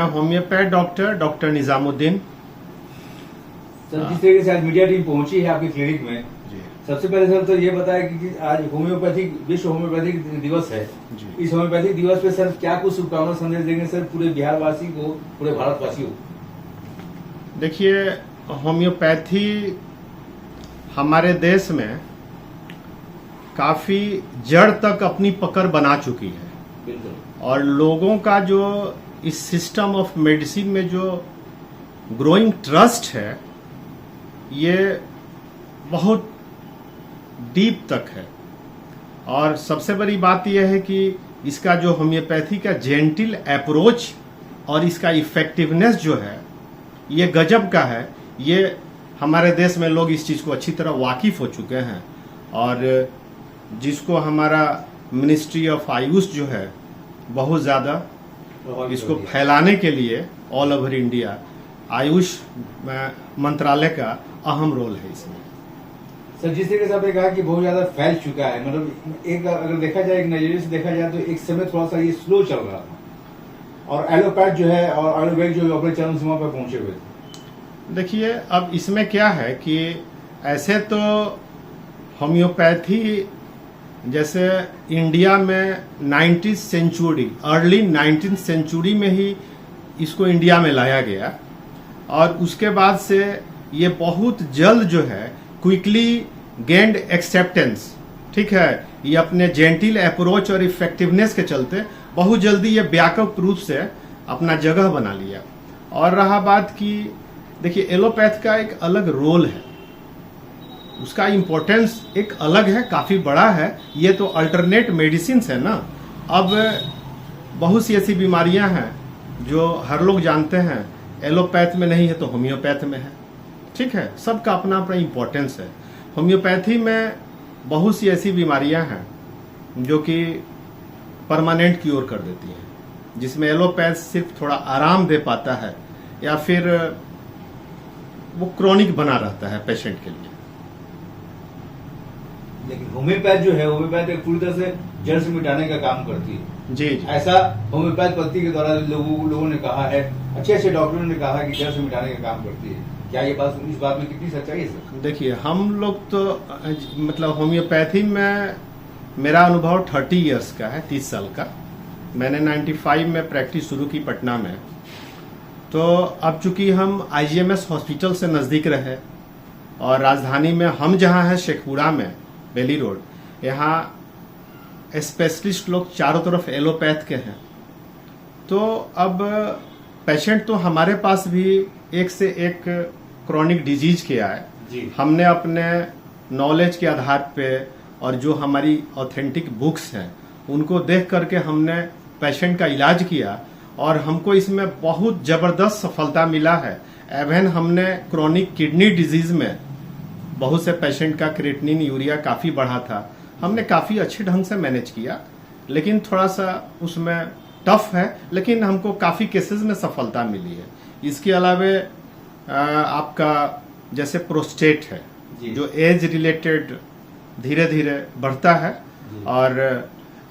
Homeopath doctor Nizamuddin. Sir, जिस तरीके से आज मीडिया टीम पहुंची है आपके क्लिनिक में, सबसे पहले सर तो ये बताया कि आज होम्योपैथिक विश्व होम्योपैथिक दिवस है। इस होम्योपैथिक दिवस पे सर क्या कुछ शुभकामना संदेश देंगे सर पूरे बिहार वासी को, पूरे भारतवासी को? देखिए, होम्योपैथी हमारे देश में काफी जड़ तक अपनी पकड़ बना चुकी है। बिल्कुल। और लोगों का जो इस सिस्टम ऑफ मेडिसिन में जो ग्रोइंग ट्रस्ट है, ये बहुत डीप तक है। और सबसे बड़ी बात यह है कि इसका जो होम्योपैथी का जेंटिल अप्रोच और इसका इफेक्टिवनेस जो है, ये गजब का है। ये हमारे देश में लोग इस चीज़ को अच्छी तरह वाकिफ हो चुके हैं। और जिसको हमारा मिनिस्ट्री ऑफ आयुष जो है बहुत ज़्यादा इसको फैलाने के लिए ऑल ओवर इंडिया आयुष मंत्रालय का अहम रोल है इसमें। सर, जिस तरीके से आपने कहा कि बहुत ज्यादा फैल चुका है, मतलब एक अगर देखा जाए, एक नजरिए से देखा जाए तो एक समय थोड़ा सा ये स्लो चल रहा था और एलोपैथ जो है और आयुर्वेद जो अपने चरम सीमा पर पहुंचे हुए थे। देखिए, अब इसमें क्या है कि ऐसे तो होम्योपैथी जैसे इंडिया में 19th century, early 19th century में ही इसको इंडिया में लाया गया और उसके बाद से ये बहुत जल्द जो है क्विकली गेंड एक्सेप्टेंस। ठीक है, ये अपने जेंटिल अप्रोच और इफेक्टिवनेस के चलते बहुत जल्दी ये व्यापक रूप से अपना जगह बना लिया। और रहा बात की, देखिए एलोपैथ का एक अलग रोल है, उसका इम्पोर्टेंस एक अलग है, काफी बड़ा है। ये तो अल्टरनेट मेडिसिन है ना। अब बहुत सी ऐसी बीमारियां हैं जो हर लोग जानते हैं, एलोपैथ में नहीं है तो होम्योपैथ में है। ठीक है, सबका अपना अपना इम्पोर्टेंस है। होम्योपैथी में बहुत सी ऐसी बीमारियां हैं जो कि परमानेंट क्योर कर देती हैं, जिसमें एलोपैथ सिर्फ थोड़ा आराम दे पाता है या फिर वो क्रोनिक बना रहता है पेशेंट के लिए। लेकिन होम्योपैथ जो है, होम्योपैथ एक पूरी तरह से जड़ से मिटाने का काम करती है। जी। ऐसा होम्योपैथ पद्धति के द्वारा लोगों ने कहा है, अच्छे डॉक्टरों ने कहा है कि जड़ से मिटाने का काम करती है। क्या ये बात, इस बात में कितनी सच्चाई है सर? देखिए, हम लोग तो मतलब होम्योपैथी में मेरा अनुभव 30 इयर्स का है, 30 साल का। मैंने 95 में प्रैक्टिस शुरू की पटना में। तो अब चूंकि हम आईजीएमएस हॉस्पिटल से नज़दीक रहे और राजधानी में हम जहाँ हैं शेखपुरा में बेली रोड, यहाँ स्पेशलिस्ट लोग चारों तरफ एलोपैथ के हैं। तो अब पेशेंट तो हमारे पास भी एक से एक क्रॉनिक डिजीज के आए। हमने अपने नॉलेज के आधार पे और जो हमारी ऑथेंटिक बुक्स हैं उनको देख करके हमने पेशेंट का इलाज किया और हमको इसमें बहुत जबरदस्त सफलता मिला है। एवं हमने क्रॉनिक किडनी डिजीज में बहुत से पेशेंट का क्रिएटिनिन यूरिया काफी बढ़ा था, हमने काफी अच्छे ढंग से मैनेज किया। लेकिन थोड़ा सा उसमें टफ है, लेकिन हमको काफी केसेस में सफलता मिली है। इसके अलावा आपका जैसे प्रोस्टेट है जो एज रिलेटेड धीरे धीरे बढ़ता है और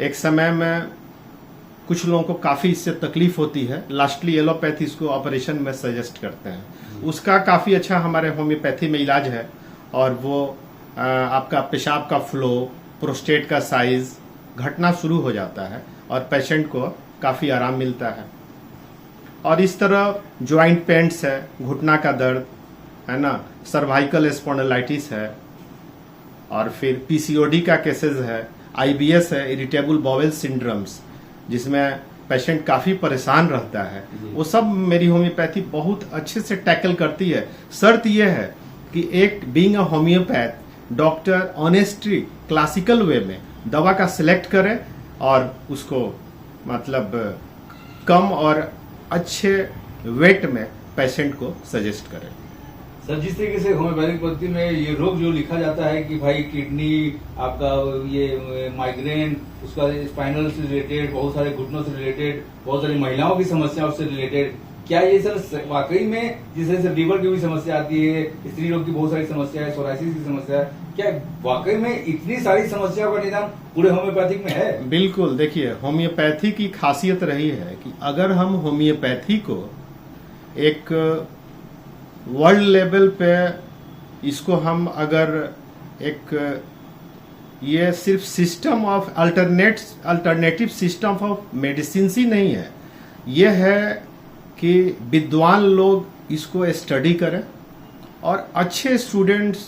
एक समय में कुछ लोगों को काफी इससे तकलीफ होती है, लास्टली एलोपैथी इसको ऑपरेशन में सजेस्ट करते हैं। उसका काफी अच्छा हमारे होम्योपैथी में इलाज है और वो आपका पेशाब का फ्लो, प्रोस्टेट का साइज घटना शुरू हो जाता है और पेशेंट को काफी आराम मिलता है। और इस तरह ज्वाइंट पेन्स है, घुटना का दर्द है ना, सर्वाइकल स्पॉन्डिलाइटिस है और फिर पीसीओडी का केसेस है, आईबीएस है, इरिटेबल बाउल सिंड्रोम्स, जिसमें पेशेंट काफी परेशान रहता है। वो सब मेरी होम्योपैथी बहुत अच्छे से टैकल करती है। शर्त यह है कि एक being a homeopath doctor honestly classical वे में दवा का सिलेक्ट करे और उसको मतलब कम और अच्छे वेट में पेशेंट को सजेस्ट करें। सर, जिस तरीके से होम्योपैथिक पद्धति में ये रोग जो लिखा जाता है कि भाई किडनी, आपका ये माइग्रेन, उसका स्पाइनल से रिलेटेड, बहुत सारे घुटनों से रिलेटेड, बहुत सारी महिलाओं की समस्याओं से रिलेटेड, क्या ये सर वाकई में जिस तरह लीवर की भी समस्या आती है, स्त्री रोग की बहुत सारी समस्या है, सोराइसिस की समस्या है, क्या वाकई में इतनी सारी समस्याओं का निदान पूरे होम्योपैथिक में है? बिल्कुल, देखिए होम्योपैथी की खासियत रही है कि अगर हम होम्योपैथी को एक वर्ल्ड लेवल पे इसको हम अगर एक ये सिर्फ system of alternative system of medicine ही नहीं है, ये है कि विद्वान लोग इसको स्टडी करें और अच्छे स्टूडेंट्स